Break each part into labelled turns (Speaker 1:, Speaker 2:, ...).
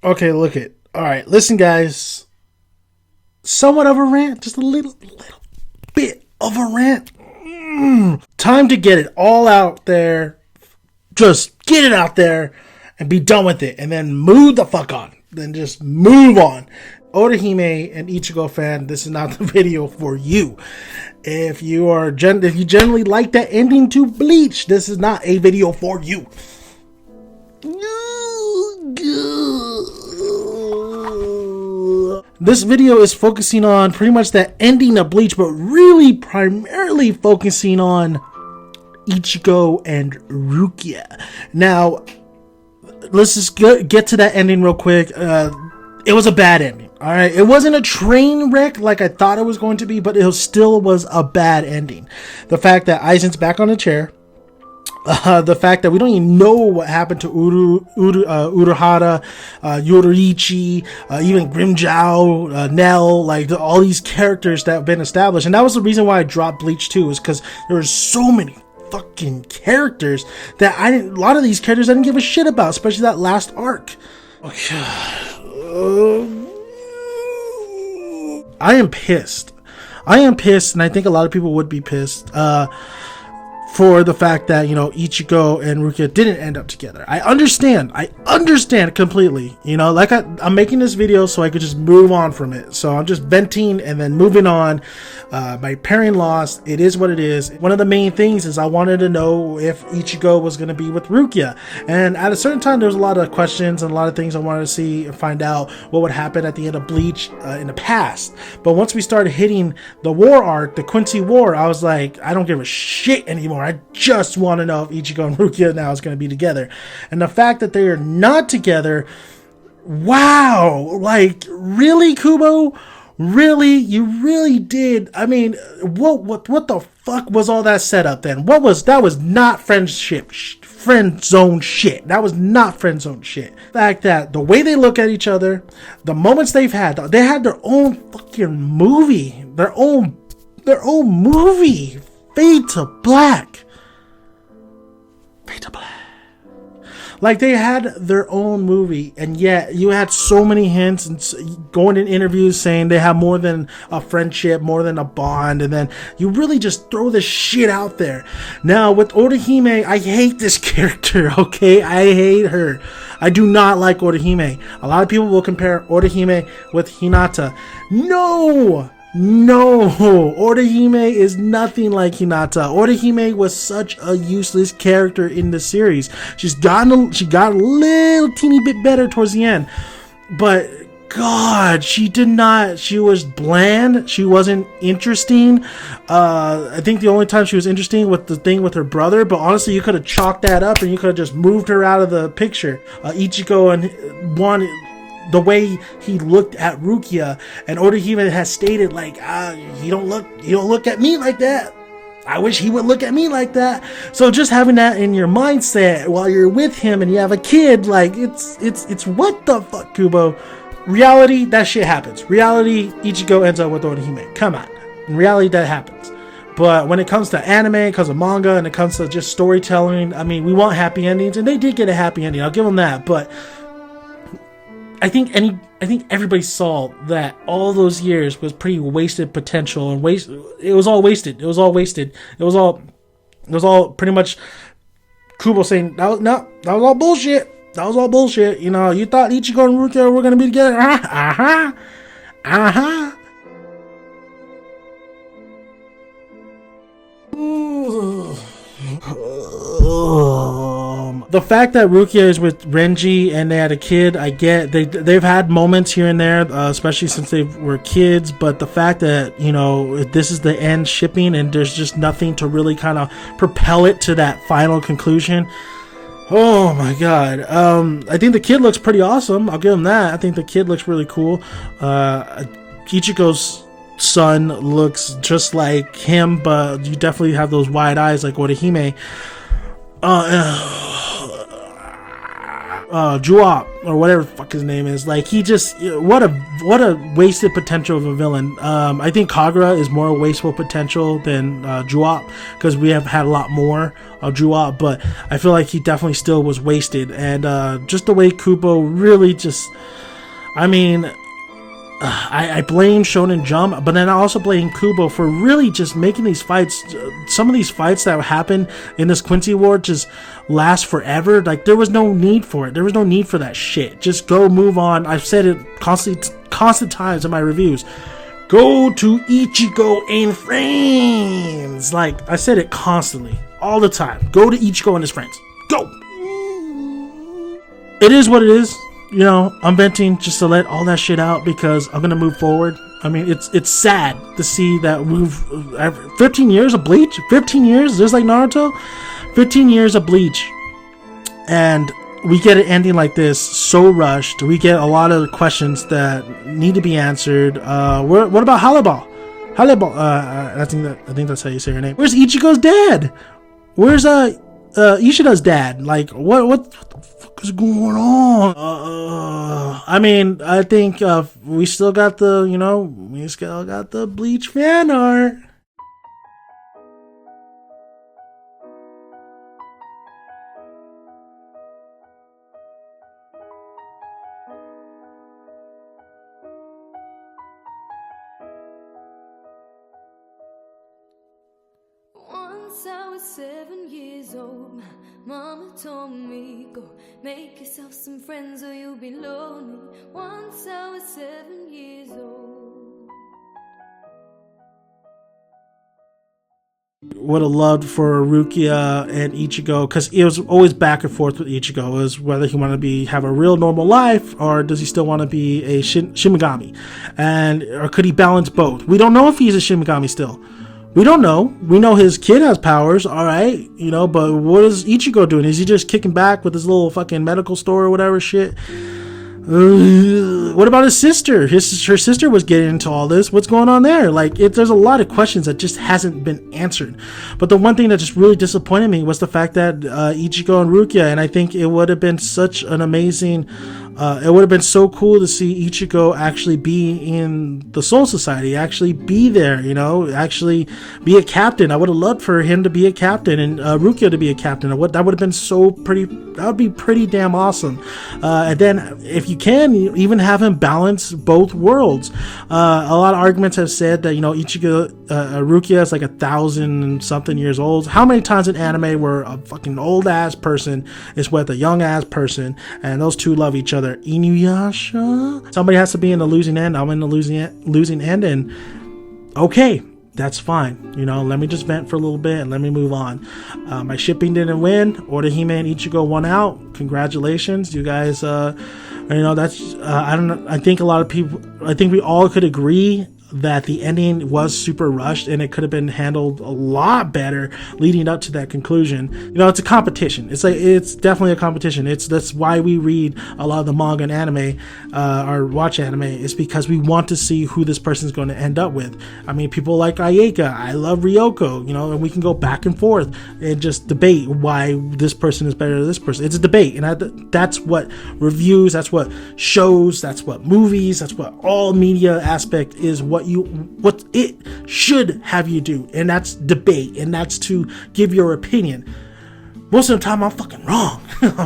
Speaker 1: Okay, look it. All right, listen, guys. Somewhat of a rant, just a little bit of a rant. Time to get it all out there. Just get it out there and be done with it, and then move the fuck on. Then just move on. Orihime and Ichigo fan, this is not the video for you. If you generally like that ending to Bleach, this is not a video for you. This video is focusing on pretty much that ending of Bleach, but really primarily focusing on Ichigo and Rukia. Now, let's just get to that ending real quick. It was a bad ending. All right, it wasn't a train wreck like I thought it was going to be, but it still was a bad ending. The fact that Aizen's back on the chair. The fact that we don't even know what happened to Uruhara, Yoruichi, even Grimmjow, Nell, like all these characters that have been established. And that was the reason why I dropped Bleach too, is because there were so many fucking characters that a lot of these characters I didn't give a shit about, especially that last arc. I am pissed, and I think a lot of people would be pissed for the fact that, you know, Ichigo and Rukia didn't end up together. I understand completely. You know, like I'm making this video so I could just move on from it. So I'm just venting and then moving on. My parent lost. It is what it is. One of the main things is I wanted to know if Ichigo was going to be with Rukia. And at a certain time, there was a lot of questions and a lot of things I wanted to see and find out what would happen at the end of Bleach in the past. But once we started hitting the war arc, the Quincy War, I was like, I don't give a shit anymore. I just want to know if Ichigo and Rukia now is going to be together. And the fact that they are not together, wow, like, really, Kubo? Really? You really did? I mean, what the fuck was all that setup then? That was not friend zone shit. That was not friend zone shit. The fact that the way they look at each other, the moments they had their own fucking movie. Their own movie. Fade to black. Like, they had their own movie, and yet you had so many hints and going in interviews saying they have more than a friendship, more than a bond, and then you really just throw this shit out there. Now, with Orihime, I hate this character, okay? I hate her. I do not like Orihime. A lot of people will compare Orihime with Hinata. No, Orihime is nothing like Hinata. Orihime was such a useless character in the series. She got a little teeny bit better towards the end, but God, she was bland. She wasn't interesting. I think the only time she was interesting was the thing with her brother, but honestly, you could have chalked that up and you could have just moved her out of the picture. Ichigo and the way he looked at Rukia, and Orihime has stated, like, he don't look at me like that. I wish he would look at me like that. So just having that in your mindset while you're with him and you have a kid, like, it's what the fuck, Kubo? Reality, that shit happens. Reality, Ichigo ends up with Orihime. Come on. In reality, that happens. But when it comes to anime, it comes to manga, and it comes to just storytelling, I mean, we want happy endings, and they did get a happy ending. I'll give them that, but I think everybody saw that all those years was pretty wasted potential, and it was all wasted. It was all pretty much Kubo saying that was all bullshit. That was all bullshit. You know, you thought Ichigo and Rukia were gonna be together. The fact that Rukia is with Renji and they had a kid, I get. They've had moments here and there, especially since they were kids. But the fact that, you know, this is the end shipping and there's just nothing to really kind of propel it to that final conclusion. Oh my god. I think the kid looks pretty awesome. I'll give him that. I think the kid looks really cool. Ichigo's son looks just like him, but you definitely have those wide eyes like Orihime. Juop or whatever the fuck his name is. Like, he just, what a wasted potential of a villain. I think Kagura is more wasteful potential than Juop, because we have had a lot more of Juop, but I feel like he definitely still was wasted. And just the way Kubo really just, I mean, I blame Shonen Jump, but then I also blame Kubo for really just making these fights. Some of these fights that happen in this Quincy War just last forever. Like, there was no need for it. There was no need for that shit. Just go, move on. I've said it constant times in my reviews. Go to Ichigo and friends. Like, I said it constantly, all the time. Go to Ichigo and his friends. Go. It is what it is. You know, I'm venting just to let all that shit out because I'm gonna move forward. I mean, it's sad to see that we've 15 years of Bleach, 15 years, just like Naruto, 15 years of Bleach, and we get an ending like this, so rushed. We get a lot of questions that need to be answered. What about Halibal? I think that's how you say her name. Where's Ichigo's dad? Where's Ishida's dad? Like, what the fuck is going on? I mean, I think we still got the Bleach fan art.
Speaker 2: Once I was 7 years old, my mama told me, go make yourself some friends or you'll be lonely. Once I was 7 years old.
Speaker 1: Would have loved for Rukia and Ichigo, because it was always back and forth with Ichigo. It was whether he wanted to have a real normal life, or does he still want to be a Shinigami, or could he balance both? We don't know if he's a Shinigami still. We don't know. We know his kid has powers, all right, but what is Ichigo doing? Is he just kicking back with his little fucking medical store or whatever shit? What about his sister? Her sister was getting into all this. What's going on there? Like, there's a lot of questions that just hasn't been answered. But the one thing that just really disappointed me was the fact that Ichigo and Rukia, and I think it would have been such an amazing, it would have been so cool to see Ichigo actually be in the Soul Society, actually be there, actually be a captain. I would have loved for him to be a captain and Rukia to be a captain. That would have been that would be pretty damn awesome. And then if you can, even have him balance both worlds. A lot of arguments have said that, Ichigo, Rukia is like 1,000 something years old. How many times in anime where a fucking old ass person is with a young ass person and those two love each other? Inuyasha? Somebody has to be in the losing end. I'm in the losing end, and okay, that's fine. Let me just vent for a little bit and let me move on. My shipping didn't win. Orihime and Ichigo won out. Congratulations, you guys. That's I don't know. I think a lot of people. I think we all could agree that the ending was super rushed and it could have been handled a lot better leading up to that conclusion. It's a competition. It's definitely a competition. That's why we read a lot of the manga and anime, or watch anime, is because we want to see who this person's going to end up with. I mean, people like Ayeka, I love Ryoko, and we can go back and forth and just debate why this person is better than this person. It's a debate, and that's what reviews, that's what shows, that's what movies, that's what all media aspect is, what it should have you do, and that's debate, and that's to give your opinion. Most of the time I'm fucking wrong,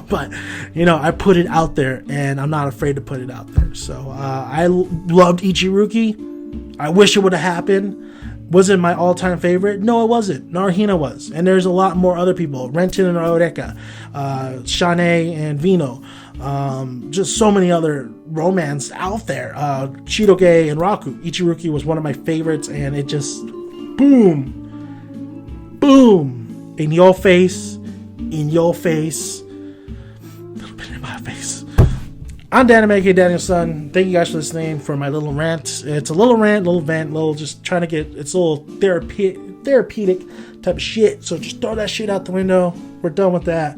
Speaker 1: but I put it out there and I'm not afraid to put it out there. So I loved Ichiruki. I wish it would have happened. Was it my all-time favorite? No, it wasn't. Naruhina was, and there's a lot more other people. Renton and Oreka, Shane and Vino, just so many other romance out there. Chidoge and Raku. Ichiruki was one of my favorites, and it just boom, in your face, a little bit in my face. I'm Danny Aka Daniel-san. Thank you guys for listening for my little rant. It's a little rant, little vent, just trying to get, it's a little therapeutic type of shit. So just throw that shit out the window. We're done with that.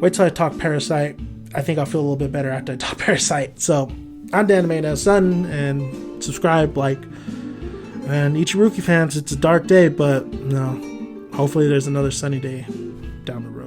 Speaker 1: Wait till I talk Parasite. I think I'll feel a little bit better after I talk Parasite. So I'm Danny Daniel-san, and subscribe, and Ichiruki fans, it's a dark day, but hopefully there's another sunny day down the road.